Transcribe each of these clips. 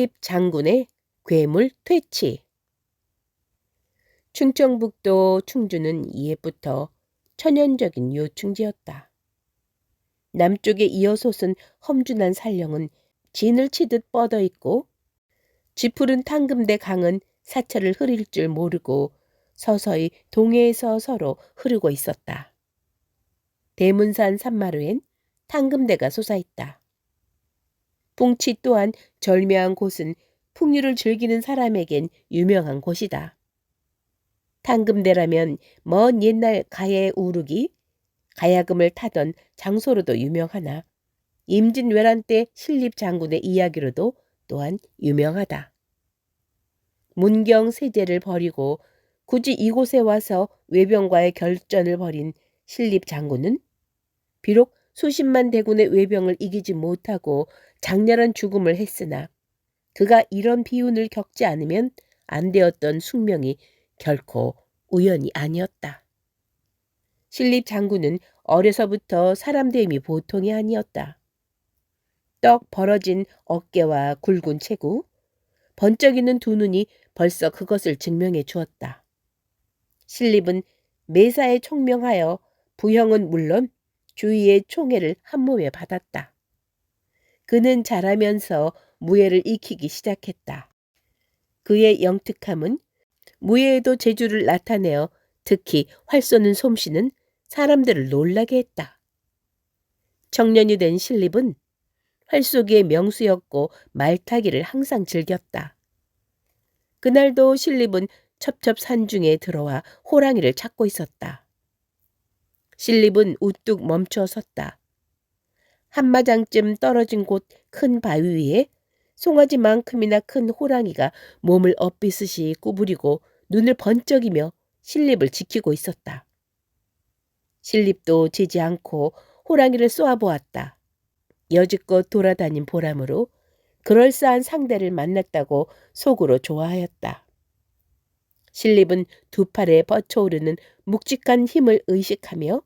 신립 장군의 괴물 퇴치. 충청북도 충주는 이옛부터 천연적인 요충지였다. 남쪽의 이어솟은 험준한 산령은 진을 치듯 뻗어 있고 쥐푸른 탕금대 강은 사철을 흐릴 줄 모르고 서서히 동해에서 서로 흐르고 있었다. 대문산 산마루엔 탕금대가 솟아있다. 붕치 또한 절묘한 곳은 풍류를 즐기는 사람에겐 유명한 곳이다. 탕금대라면 먼 옛날 가야의 우르기, 가야금을 타던 장소로도 유명하나 임진왜란 때 신립 장군의 이야기로도 또한 유명하다. 문경 세제를 버리고 굳이 이곳에 와서 외병과의 결전을 벌인 신립 장군은 비록 수십만 대군의 외병을 이기지 못하고 장렬한 죽음을 했으나 그가 이런 비운을 겪지 않으면 안 되었던 숙명이 결코 우연이 아니었다. 신립 장군은 어려서부터 사람됨이 보통이 아니었다. 떡 벌어진 어깨와 굵은 체구, 번쩍이는 두 눈이 벌써 그것을 증명해 주었다. 신립은 매사에 총명하여 부형은 물론 주위의 총애를 한 몸에 받았다. 그는 자라면서 무예를 익히기 시작했다. 그의 영특함은 무예에도 재주를 나타내어 특히 활 쏘는 솜씨는 사람들을 놀라게 했다. 청년이 된 신립은 활쏘기의 명수였고 말타기를 항상 즐겼다. 그날도 신립은 첩첩산중에 들어와 호랑이를 찾고 있었다. 신립은 우뚝 멈춰 섰다. 한마장쯤 떨어진 곳 큰 바위 위에 송아지만큼이나 큰 호랑이가 몸을 엇비스시 구부리고 눈을 번쩍이며 신립을 지키고 있었다. 신립도 지지 않고 호랑이를 쏘아보았다. 여지껏 돌아다닌 보람으로 그럴싸한 상대를 만났다고 속으로 좋아하였다. 신립은 두 팔에 뻗쳐오르는 묵직한 힘을 의식하며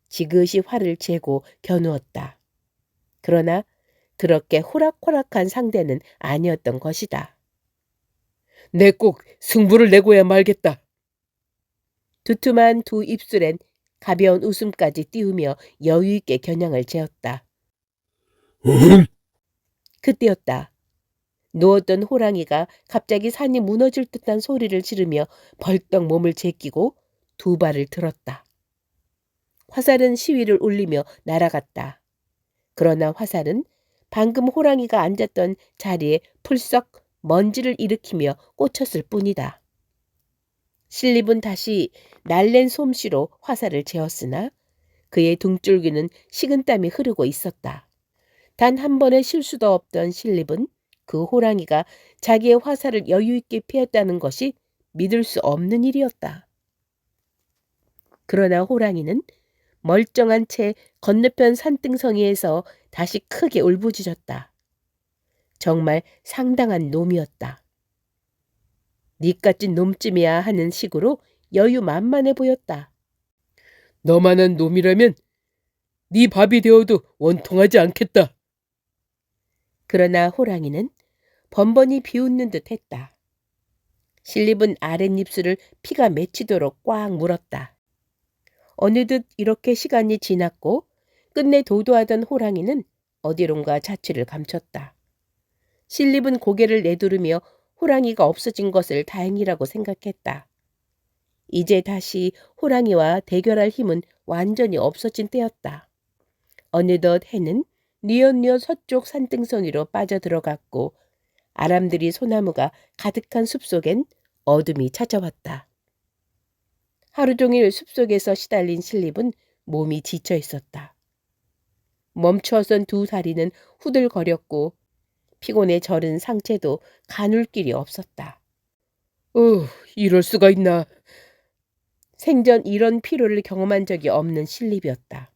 지그시 활을 재고 겨누었다. 그러나 그렇게 호락호락한 상대는 아니었던 것이다. 내 꼭 승부를 내고야 말겠다. 두툼한 두 입술엔 가벼운 웃음까지 띄우며 여유있게 겨냥을 재었다. 그때였다. 누웠던 호랑이가 갑자기 산이 무너질 듯한 소리를 지르며 벌떡 몸을 제끼고 두 발을 들었다. 화살은 시위를 울리며 날아갔다. 그러나 화살은 방금 호랑이가 앉았던 자리에 풀썩 먼지를 일으키며 꽂혔을 뿐이다. 신립은 다시 날랜 솜씨로 화살을 재었으나 그의 등줄기는 식은땀이 흐르고 있었다. 단 한 번의 실수도 없던 신립은 그 호랑이가 자기의 화살을 여유있게 피했다는 것이 믿을 수 없는 일이었다. 그러나 호랑이는 멀쩡한 채 건너편 산등성이에서 다시 크게 울부짖었다. 정말 상당한 놈이었다. 니같은 놈쯤이야 하는 식으로 여유만만해 보였다. 너만한 놈이라면 네 밥이 되어도 원통하지 않겠다. 그러나 호랑이는 번번이 비웃는 듯 했다. 신립은 아랫입술을 피가 맺히도록 꽉 물었다. 어느덧 이렇게 시간이 지났고 끝내 도도하던 호랑이는 어디론가 자취를 감췄다. 신립은 고개를 내두르며 호랑이가 없어진 것을 다행이라고 생각했다. 이제 다시 호랑이와 대결할 힘은 완전히 없어진 때였다. 어느덧 해는 뉘엿뉘엿 서쪽 산등성이로 빠져들어갔고 아람들이 소나무가 가득한 숲속엔 어둠이 찾아왔다. 하루 종일 숲속에서 시달린 신립은 몸이 지쳐 있었다. 멈춰선 두 다리는 후들거렸고 피곤에 절은 상체도 가눌 길이 없었다. 이럴 수가 있나. 생전 이런 피로를 경험한 적이 없는 신립이었다.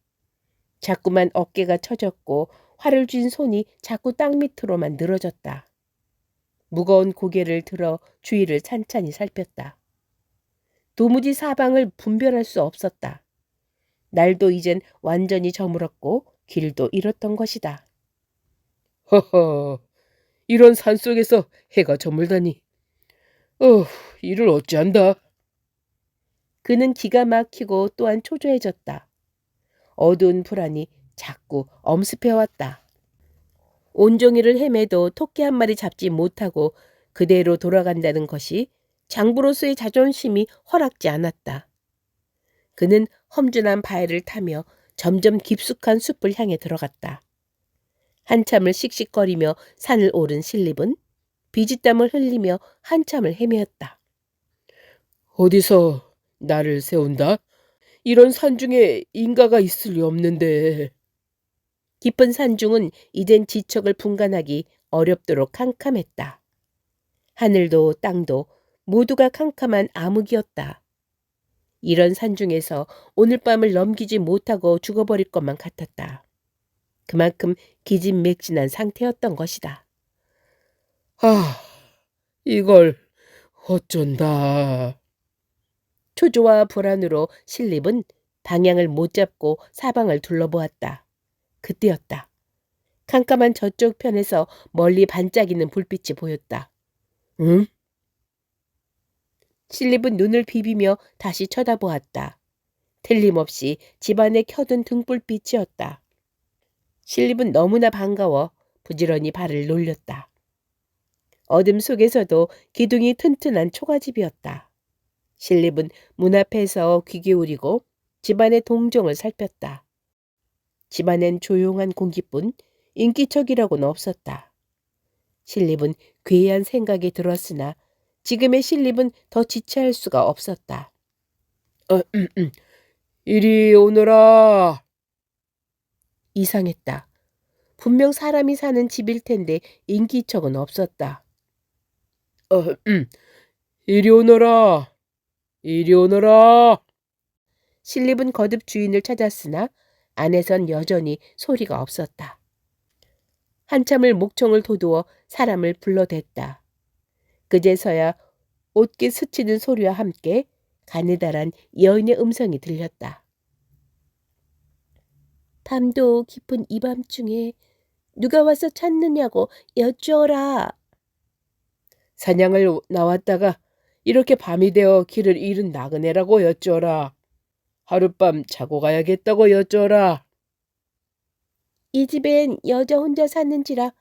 자꾸만 어깨가 처졌고 활을 쥔 손이 자꾸 땅 밑으로만 늘어졌다. 무거운 고개를 들어 주위를 찬찬히 살폈다. 도무지 사방을 분별할 수 없었다. 날도 이젠 완전히 저물었고 길도 잃었던 것이다. 허허, 이런 산속에서 해가 저물다니. 어, 이를 어찌한다. 그는 기가 막히고 또한 초조해졌다. 어두운 불안이 자꾸 엄습해왔다. 온종일을 헤매도 토끼 한 마리 잡지 못하고 그대로 돌아간다는 것이 장부로서의 자존심이 허락지 않았다. 그는 험준한 바위를 타며 점점 깊숙한 숲을 향해 들어갔다. 한참을 씩씩거리며 산을 오른 신립은 비지땀을 흘리며 한참을 헤매었다. 어디서 나를 세운다? 이런 산중에 인가가 있을 리 없는데. 깊은 산중은 이젠 지척을 분간하기 어렵도록 캄캄했다. 하늘도 땅도 모두가 캄캄한 암흑이었다. 이런 산중에서 오늘 밤을 넘기지 못하고 죽어버릴 것만 같았다. 그만큼 기진맥진한 상태였던 것이다. 아, 이걸 어쩐다. 초조와 불안으로 신립은 방향을 못 잡고 사방을 둘러보았다. 그때였다. 캄캄한 저쪽 편에서 멀리 반짝이는 불빛이 보였다. 응? 신립은 눈을 비비며 다시 쳐다보았다. 틀림없이 집안에 켜둔 등불빛이었다. 신립은 너무나 반가워 부지런히 발을 놀렸다. 어둠 속에서도 기둥이 튼튼한 초가집이었다. 신립은 문 앞에서 귀 기울이고 집안의 동정을 살폈다. 집안엔 조용한 공기뿐 인기척이라고는 없었다. 신립은 괴이한 생각이 들었으나 지금의 신립은 더 지체할 수가 없었다. 이리 오너라. 이상했다. 분명 사람이 사는 집일 텐데 인기척은 없었다. 이리 오너라. 이리 오너라. 신립은 거듭 주인을 찾았으나 안에선 여전히 소리가 없었다. 한참을 목청을 돋우어 사람을 불러댔다. 그제서야 옷깃 스치는 소리와 함께 가느다란 여인의 음성이 들렸다. 밤도 깊은 이 밤중에 누가 와서 찾느냐고 여쭈어라. 사냥을 나왔다가 이렇게 밤이 되어 길을 잃은 나그네라고 여쭈어라. 하룻밤 자고 가야겠다고 여쭈어라. 이 집엔 여자 혼자 사는지라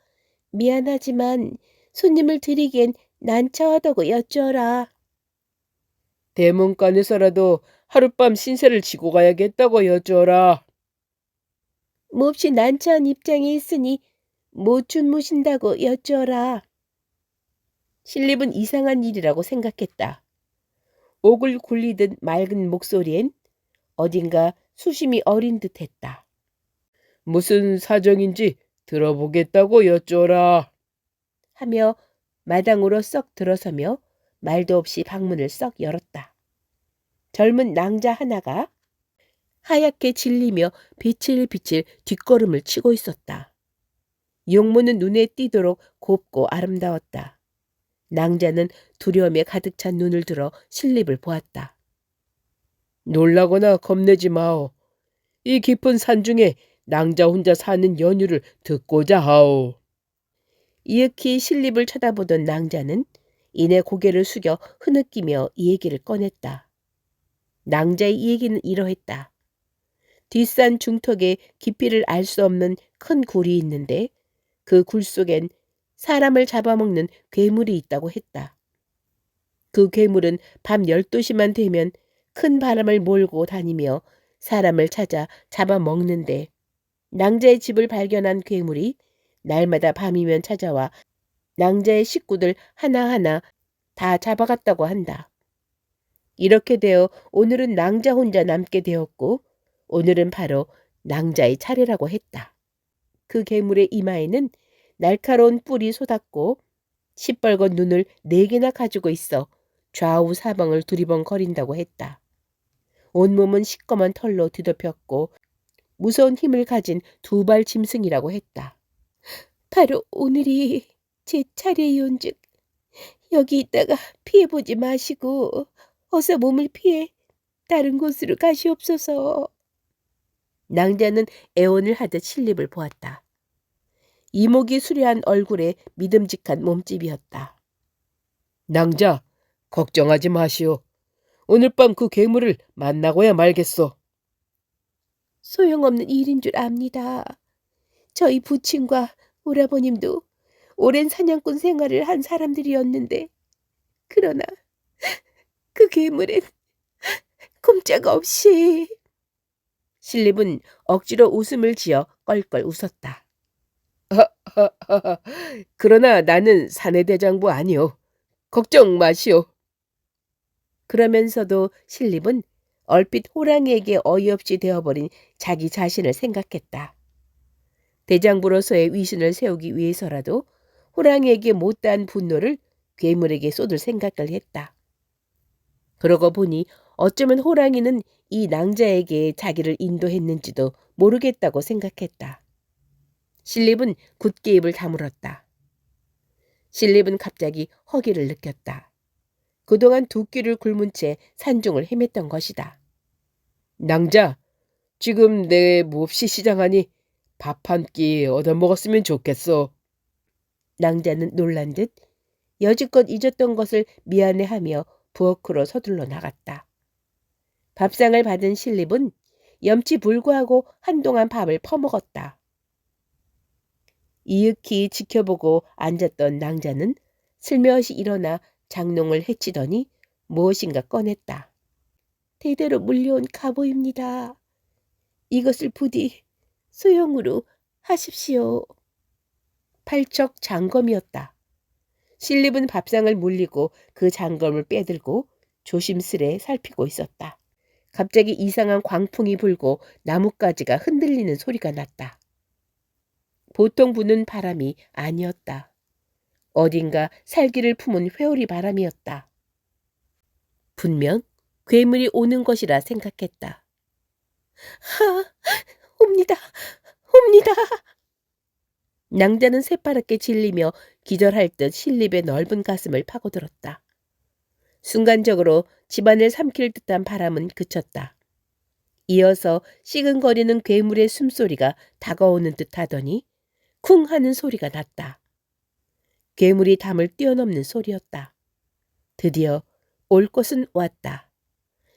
미안하지만 손님을 드리기엔 난처하다고 여쭈어라. 대문간에서라도 하룻밤 신세를 지고 가야겠다고 여쭈어라. 몹시 난처한 입장에 있으니 못 주무신다고 여쭈어라. 신립은 이상한 일이라고 생각했다. 옥을 굴리듯 맑은 목소리엔 어딘가 수심이 어린 듯했다. 무슨 사정인지 들어보겠다고 여쭈어라. 하며 마당으로 썩 들어서며 말도 없이 방문을 썩 열었다. 젊은 낭자 하나가 하얗게 질리며 비칠비칠 뒷걸음을 치고 있었다. 용모는 눈에 띄도록 곱고 아름다웠다. 낭자는 두려움에 가득 찬 눈을 들어 신립을 보았다. 놀라거나 겁내지 마오. 이 깊은 산중에 낭자 혼자 사는 연유를 듣고자 하오. 이윽히 신립을 쳐다보던 낭자는 이내 고개를 숙여 흐느끼며 이 얘기를 꺼냈다. 낭자의 이 얘기는 이러했다. 뒷산 중턱에 깊이를 알 수 없는 큰 굴이 있는데 그 굴 속엔 사람을 잡아먹는 괴물이 있다고 했다. 그 괴물은 밤 12시만 되면 큰 바람을 몰고 다니며 사람을 찾아 잡아먹는데 낭자의 집을 발견한 괴물이 날마다 밤이면 찾아와 낭자의 식구들 하나하나 다 잡아갔다고 한다. 이렇게 되어 오늘은 낭자 혼자 남게 되었고 오늘은 바로 낭자의 차례라고 했다. 그 괴물의 이마에는 날카로운 뿔이 솟았고 시뻘건 눈을 4개나 가지고 있어 좌우 사방을 두리번거린다고 했다. 온몸은 시꺼먼 털로 뒤덮였고 무서운 힘을 가진 2발 짐승이라고 했다. 바로 오늘이 제 차례이온즉 여기 있다가 피해보지 마시고 어서 몸을 피해 다른 곳으로 가시옵소서. 낭자는 애원을 하듯 신립을 보았다. 이목이 수려한 얼굴에 믿음직한 몸집이었다. 낭자, 걱정하지 마시오. 오늘 밤 그 괴물을 만나고야 말겠소. 소용없는 일인 줄 압니다. 저희 부친과 오라버님도 오랜 사냥꾼 생활을 한 사람들이었는데, 그러나 그 괴물은 꼼짝없이. 신립은 억지로 웃음을 지어 껄껄 웃었다. 그러나 나는 사내대장부 아니오. 걱정 마시오. 그러면서도 신립은 얼핏 호랑이에게 어이없이 되어버린 자기 자신을 생각했다. 대장부로서의 위신을 세우기 위해서라도 호랑이에게 못다한 분노를 괴물에게 쏟을 생각을 했다. 그러고 보니 어쩌면 호랑이는 이 낭자에게 자기를 인도했는지도 모르겠다고 생각했다. 신립은 굳게 입을 다물었다. 신립은 갑자기 허기를 느꼈다. 그동안 두 끼를 굶은 채 산중을 헤맸던 것이다. 낭자, 지금 내 몹시 시장하니 밥 한 끼 얻어먹었으면 좋겠어. 낭자는 놀란 듯 여지껏 잊었던 것을 미안해하며 부엌으로 서둘러 나갔다. 밥상을 받은 신립은 염치 불구하고 한동안 밥을 퍼먹었다. 이윽히 지켜보고 앉았던 낭자는 슬며시 일어나 장롱을 헤치더니 무엇인가 꺼냈다. 대대로 물려온 갑오입니다. 이것을 부디 소용으로 하십시오. 팔척 장검이었다. 신립은 밥상을 물리고 그 장검을 빼들고 조심스레 살피고 있었다. 갑자기 이상한 광풍이 불고 나뭇가지가 흔들리는 소리가 났다. 보통 부는 바람이 아니었다. 어딘가 살기를 품은 회오리 바람이었다. 분명 괴물이 오는 것이라 생각했다. 옵니다. 옵니다. 낭자는 새파랗게 질리며 기절할 듯 신립의 넓은 가슴을 파고들었다. 순간적으로 집안을 삼킬 듯한 바람은 그쳤다. 이어서 시근거리는 괴물의 숨소리가 다가오는 듯 하더니 쿵 하는 소리가 났다. 괴물이 담을 뛰어넘는 소리였다. 드디어 올 것은 왔다.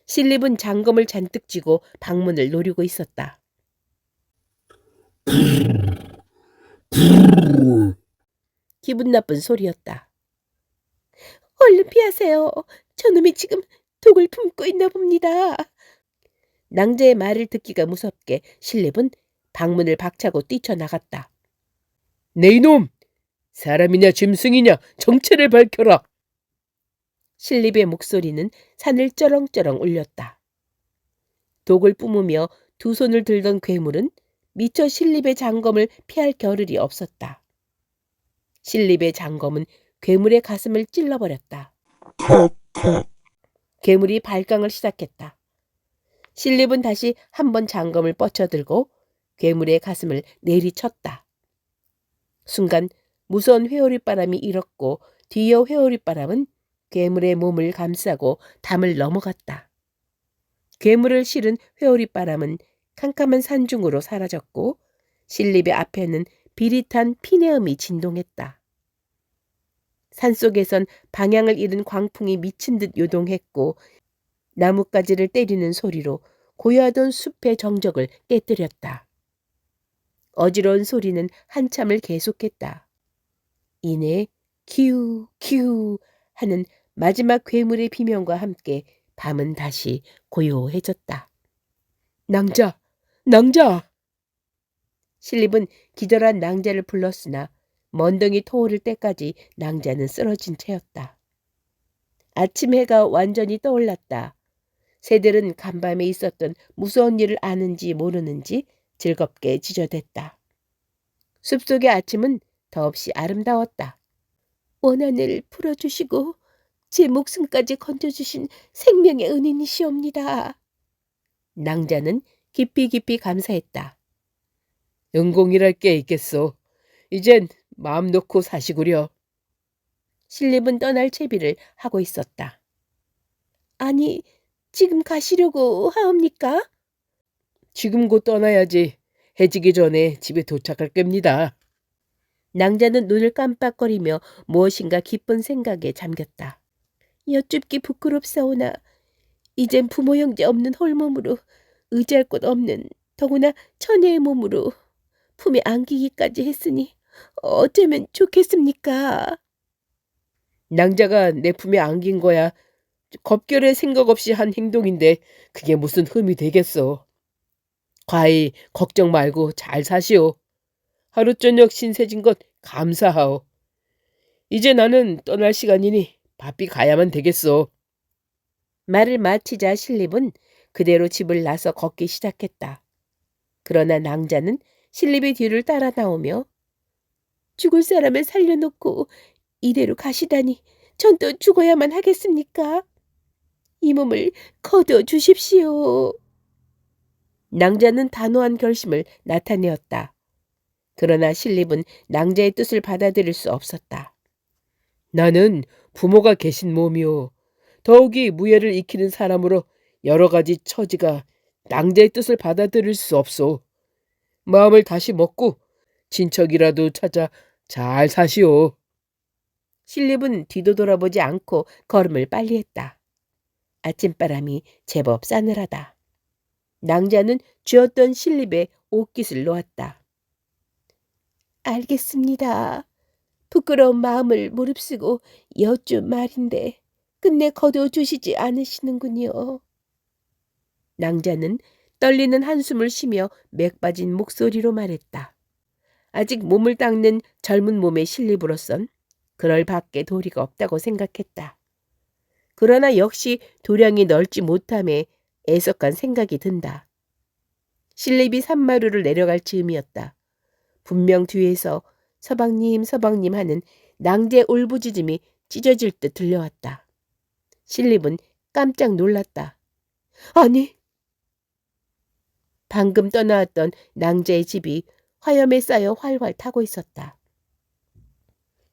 신립은 장검을 잔뜩 쥐고 방문을 노리고 있었다. 기분 나쁜 소리였다. 얼른 피하세요. 저놈이 지금 독을 품고 있나 봅니다. 낭자의 말을 듣기가 무섭게 신립은 방문을 박차고 뛰쳐나갔다. 네 이놈! 사람이냐 짐승이냐 정체를 밝혀라. 신립의 목소리는 산을 쩌렁쩌렁 울렸다. 독을 뿜으며 두 손을 들던 괴물은 미처 신립의 장검을 피할 겨를이 없었다. 신립의 장검은 괴물의 가슴을 찔러버렸다. 괴물이 발광을 시작했다. 신립은 다시 한 번 장검을 뻗쳐들고 괴물의 가슴을 내리쳤다. 순간 무서운 회오리바람이 일었고 뒤이어 회오리바람은 괴물의 몸을 감싸고 담을 넘어갔다. 괴물을 실은 회오리바람은 캄캄한 산중으로 사라졌고 신립의 앞에는 비릿한 피내음이 진동했다. 산속에선 방향을 잃은 광풍이 미친 듯 요동했고 나뭇가지를 때리는 소리로 고요하던 숲의 정적을 깨뜨렸다. 어지러운 소리는 한참을 계속했다. 이내 키우 키우 하는 마지막 괴물의 비명과 함께 밤은 다시 고요해졌다. 낭자! 낭자! 신립은 기절한 낭자를 불렀으나 먼덩이 토오를 때까지 낭자는 쓰러진 채였다. 아침 해가 완전히 떠올랐다. 새들은 간밤에 있었던 무서운 일을 아는지 모르는지 즐겁게 지저댔다. 숲속의 아침은 더없이 아름다웠다. 원한을 풀어주시고 제 목숨까지 건져주신 생명의 은인이시옵니다. 낭자는 깊이 깊이 감사했다. 은공이랄 게 있겠소. 이젠 마음 놓고 사시구려. 신립은 떠날 채비를 하고 있었다. 아니, 지금 가시려고 하옵니까? 지금 곧 떠나야지. 해지기 전에 집에 도착할 겁니다. 낭자는 눈을 깜빡거리며 무엇인가 기쁜 생각에 잠겼다. 여쭙기 부끄럽사오나 이젠 부모 형제 없는 홀몸으로 의지할 곳 없는 더구나 처녀의 몸으로 품에 안기기까지 했으니 어쩌면 좋겠습니까? 낭자가 내 품에 안긴 거야. 겁결에 생각 없이 한 행동인데 그게 무슨 흠이 되겠어. 과히 걱정 말고 잘 사시오. 하루 저녁 신세진 것 감사하오. 이제 나는 떠날 시간이니 바삐 가야만 되겠어. 말을 마치자 신립은 그대로 집을 나서 걷기 시작했다. 그러나 낭자는 신립의 뒤를 따라 나오며 죽을 사람을 살려놓고 이대로 가시다니 전 또 죽어야만 하겠습니까? 이 몸을 거두어 주십시오. 낭자는 단호한 결심을 나타내었다. 그러나 신립은 낭자의 뜻을 받아들일 수 없었다. 나는 부모가 계신 몸이오. 더욱이 무예를 익히는 사람으로 여러 가지 처지가 낭자의 뜻을 받아들일 수 없소. 마음을 다시 먹고 친척이라도 찾아 잘 사시오. 신립은 뒤도 돌아보지 않고 걸음을 빨리 했다. 아침바람이 제법 싸늘하다. 낭자는 쥐었던 신립에 옷깃을 놓았다. 알겠습니다. 부끄러운 마음을 무릅쓰고 여쭌 말인데 끝내 거두어 주시지 않으시는군요. 낭자는 떨리는 한숨을 쉬며 맥 빠진 목소리로 말했다. 아직 몸을 닦는 젊은 몸의 신립으로선 그럴 밖에 도리가 없다고 생각했다. 그러나 역시 도량이 넓지 못함에 애석한 생각이 든다. 신립이 산마루를 내려갈 즈음이었다. 분명 뒤에서 서방님 서방님 하는 낭자의 울부짖음이 찢어질 듯 들려왔다. 신립은 깜짝 놀랐다. 아니! 방금 떠나왔던 낭자의 집이 화염에 쌓여 활활 타고 있었다.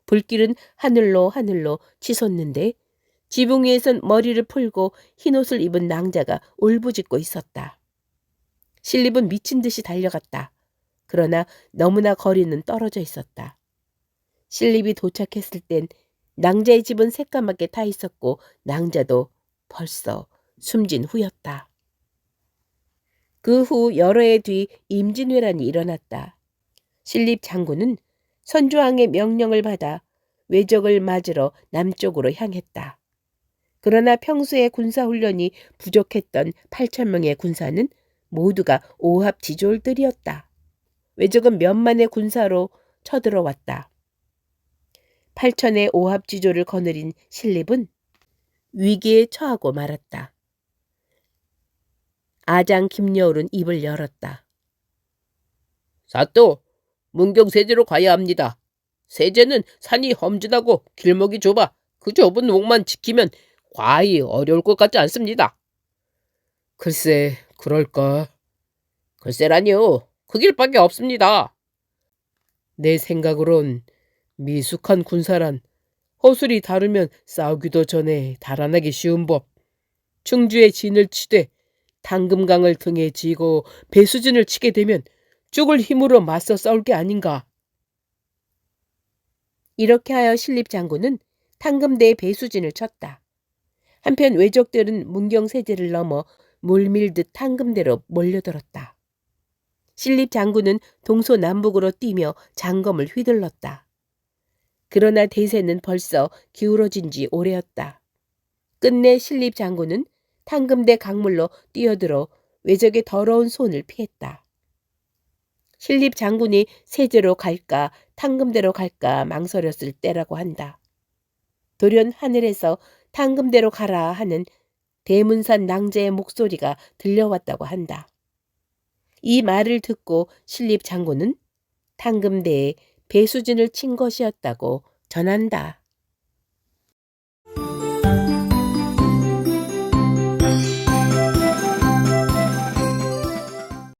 불길은 하늘로 치솟는데 지붕 위에선 머리를 풀고 흰옷을 입은 낭자가 울부짖고 있었다. 신립은 미친 듯이 달려갔다. 그러나 너무나 거리는 떨어져 있었다. 신립이 도착했을 땐 낭자의 집은 새까맣게 타 있었고 낭자도 벌써 숨진 후였다. 그 후 여러 해 뒤 임진왜란이 일어났다. 신립 장군은 선조왕의 명령을 받아 외적을 맞으러 남쪽으로 향했다. 그러나 평소에 군사훈련이 부족했던 8,000명의 군사는 모두가 오합지졸들이었다. 외적은 몇만의 군사로 쳐들어왔다. 8,000의 오합지졸을 거느린 신립은 위기에 처하고 말았다. 아장 김여울은 입을 열었다. 사또, 문경세제로 가야 합니다. 세제는 산이 험준하고 길목이 좁아 그 좁은 목만 지키면 과히 어려울 것 같지 않습니다. 글쎄, 그럴까? 글쎄라니요. 그 길밖에 없습니다. 내 생각으론 미숙한 군사란 허술이 다루면 싸우기도 전에 달아나기 쉬운 법. 충주의 진을 치되 당금강을 등에 지고 배수진을 치게 되면 죽을 힘으로 맞서 싸울 게 아닌가. 이렇게 하여 신립 장군은 탕금대의 배수진을 쳤다. 한편 외적들은 문경세제를 넘어 물밀듯 탕금대로 몰려들었다. 신립 장군은 동서남북으로 뛰며 장검을 휘둘렀다. 그러나 대세는 벌써 기울어진 지 오래였다. 끝내 신립 장군은 탕금대 강물로 뛰어들어 외적의 더러운 손을 피했다. 신립 장군이 세제로 갈까 탕금대로 갈까 망설였을 때라고 한다. 돌연 하늘에서 탕금대로 가라 하는 대문산 낭자의 목소리가 들려왔다고 한다. 이 말을 듣고 신립 장군은 탕금대에 배수진을 친 것이었다고 전한다.